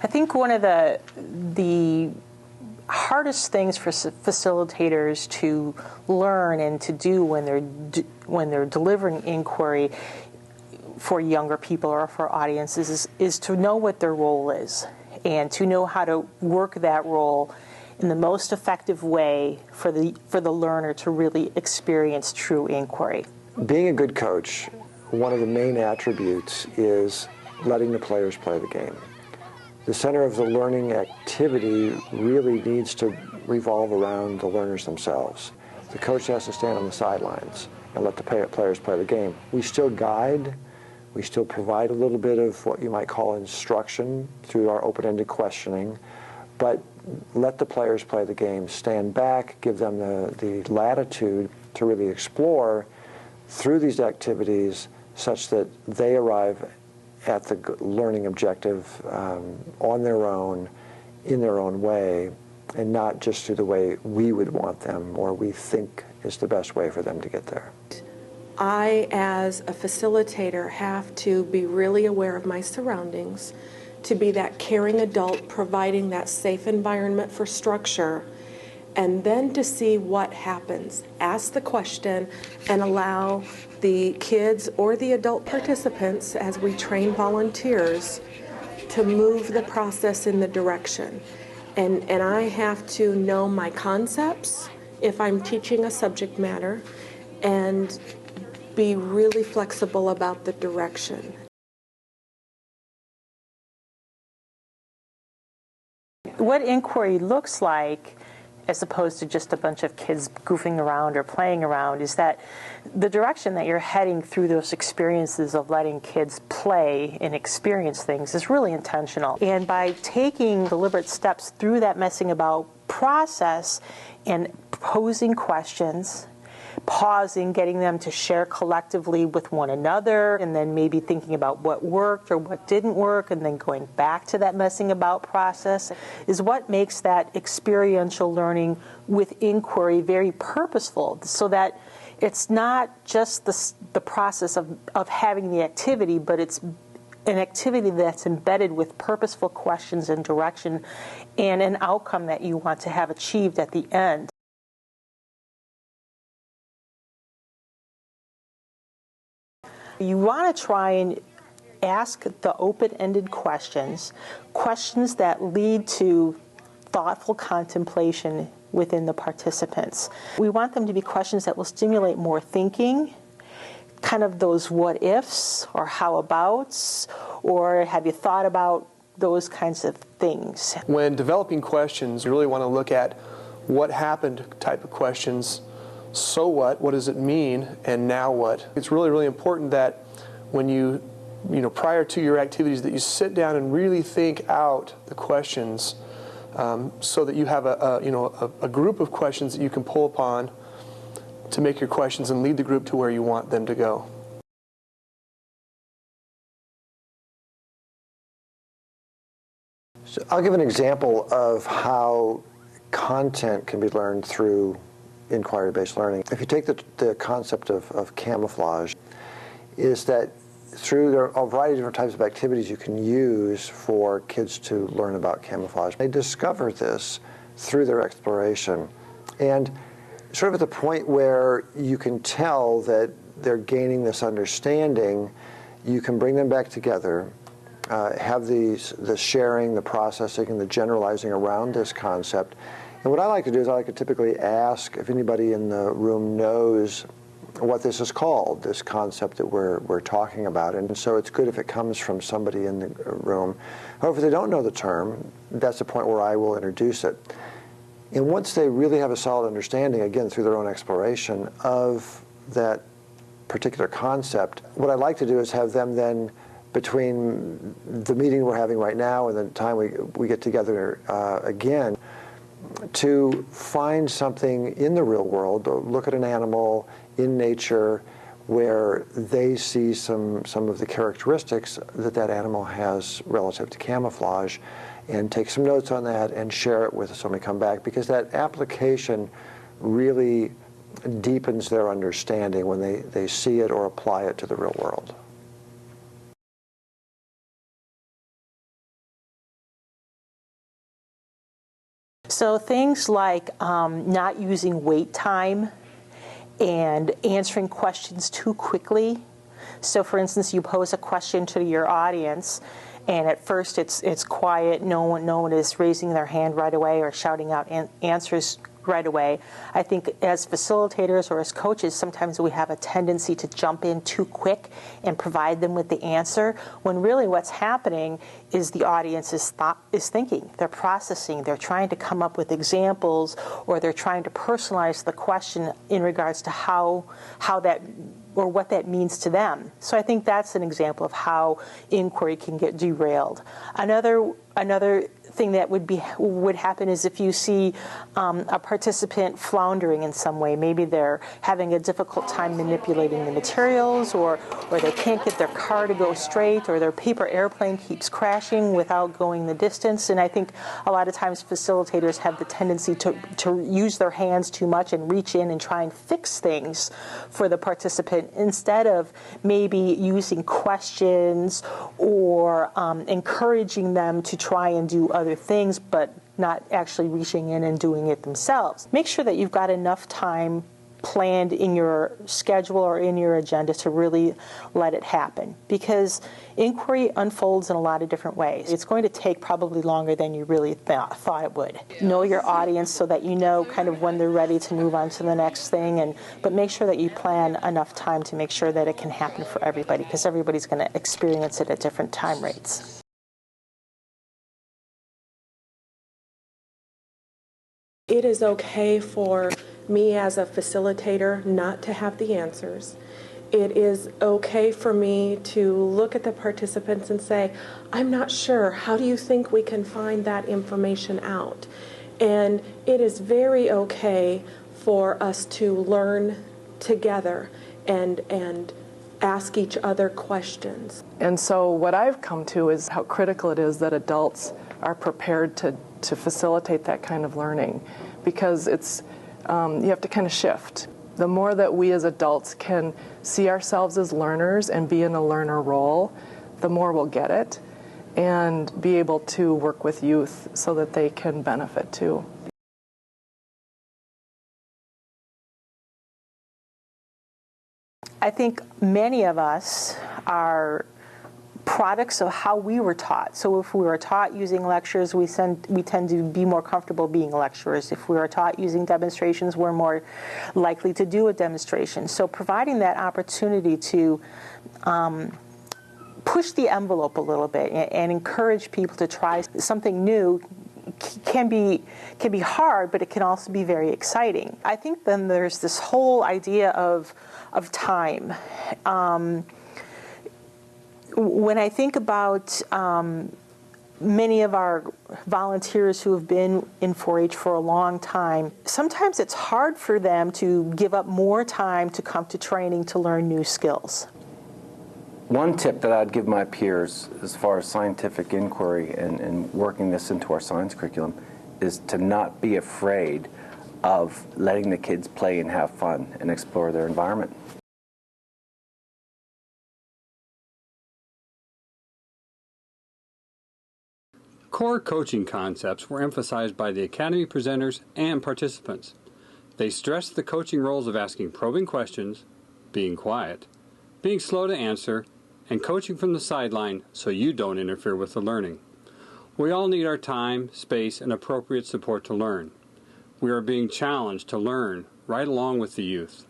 I think one of the hardest things for facilitators to learn and to do when they're delivering inquiry for younger people or for audiences is to know what their role is and to know how to work that role in the most effective way for the learner to really experience true inquiry. Being a good coach, one of the main attributes is letting the players play the game. The center of the learning activity really needs to revolve around the learners themselves. The coach has to stand on the sidelines and let the players play the game. We still guide, we still provide a little bit of what you might call instruction through our open-ended questioning, but let the players play the game. Stand back, give them the latitude to really explore through these activities such that they arrive at the learning objective on their own, in their own way, and not just through the way we would want them or we think is the best way for them to get there. I, as a facilitator, have to be really aware of my surroundings, to be that caring adult providing that safe environment for structure, and then to see what happens. Ask the question and allow the kids or the adult participants, as we train volunteers, to move the process in the direction. And I have to know my concepts if I'm teaching a subject matter and be really flexible about the direction. What inquiry looks like, as opposed to just a bunch of kids goofing around or playing around, is that the direction that you're heading through those experiences of letting kids play and experience things is really intentional. And by taking deliberate steps through that messing about process and posing questions, pausing, getting them to share collectively with one another, and then maybe thinking about what worked or what didn't work, and then going back to that messing about process, is what makes that experiential learning with inquiry very purposeful, so that it's not just the process of having the activity, but it's an activity that's embedded with purposeful questions and direction and an outcome that you want to have achieved at the end. You want to try and ask the open-ended questions that lead to thoughtful contemplation within the participants. We want them to be questions that will stimulate more thinking, kind of those what ifs or how abouts, or have you thought about those kinds of things. When developing questions, you really want to look at what happened type of questions. So what does it mean, and now what? It's really, really important that when you prior to your activities, that you sit down and really think out the questions, so that you have a group of questions that you can pull upon to make your questions and lead the group to where you want them to go. So I'll give an example of how content can be learned through inquiry-based learning. If you take the concept of camouflage, is that there are a variety of different types of activities you can use for kids to learn about camouflage. They discover this through their exploration, and sort of at the point where you can tell that they're gaining this understanding, you can bring them back together, have the sharing, the processing, and the generalizing around this concept. And what I like to do is I like to typically ask if anybody in the room knows what this is called, this concept that we're talking about. And so it's good if it comes from somebody in the room. However, if they don't know the term, that's the point where I will introduce it. And once they really have a solid understanding, again, through their own exploration of that particular concept, what I'd like to do is have them then, between the meeting we're having right now and the time we get together again, to find something in the real world, look at an animal in nature where they see some of the characteristics that animal has relative to camouflage, and take some notes on that and share it with us when we come back, because that application really deepens their understanding when they see it or apply it to the real world. So things like not using wait time and answering questions too quickly. So for instance, you pose a question to your audience, and at first it's quiet, no one is raising their hand right away or shouting out answers right away. I think as facilitators or as coaches, sometimes we have a tendency to jump in too quick and provide them with the answer, when really what's happening is the audience is thinking, they're processing, they're trying to come up with examples, or they're trying to personalize the question in regards to how that or what that means to them. So I think that's an example of how inquiry can get derailed. Another thing that would happen is if you see a participant floundering in some way. Maybe they're having a difficult time manipulating the materials, or they can't get their car to go straight, or their paper airplane keeps crashing without going the distance. And I think a lot of times facilitators have the tendency to use their hands too much and reach in and try and fix things for the participant, instead of maybe using questions or encouraging them to try and do other things, but not actually reaching in and doing it themselves. Make sure that you've got enough time planned in your schedule or in your agenda to really let it happen, because inquiry unfolds in a lot of different ways. It's going to take probably longer than you really thought it would. Know your audience so that you know kind of when they're ready to move on to the next thing, but make sure that you plan enough time to make sure that it can happen for everybody, because everybody's going to experience it at different time rates. It is okay for me as a facilitator not to have the answers. It is okay for me to look at the participants and say, I'm not sure. How do you think we can find that information out? And it is very okay for us to learn together and ask each other questions. And so what I've come to is how critical it is that adults are prepared to facilitate that kind of learning, because it's you have to kind of shift. The more that we as adults can see ourselves as learners and be in a learner role, the more we'll get it and be able to work with youth so that they can benefit too. I think many of us are products of how we were taught. So if we were taught using lectures, we tend to be more comfortable being lecturers. If we were taught using demonstrations, we're more likely to do a demonstration. So providing that opportunity to push the envelope a little bit and encourage people to try something new can be hard, but it can also be very exciting. I think then there's this whole idea of time. When I think about many of our volunteers who have been in 4-H for a long time, sometimes it's hard for them to give up more time to come to training to learn new skills. One tip that I'd give my peers as far as scientific inquiry and working this into our science curriculum is to not be afraid of letting the kids play and have fun and explore their environment. Core coaching concepts were emphasized by the Academy presenters and participants. They stressed the coaching roles of asking probing questions, being quiet, being slow to answer, and coaching from the sideline so you don't interfere with the learning. We all need our time, space, and appropriate support to learn. We are being challenged to learn right along with the youth.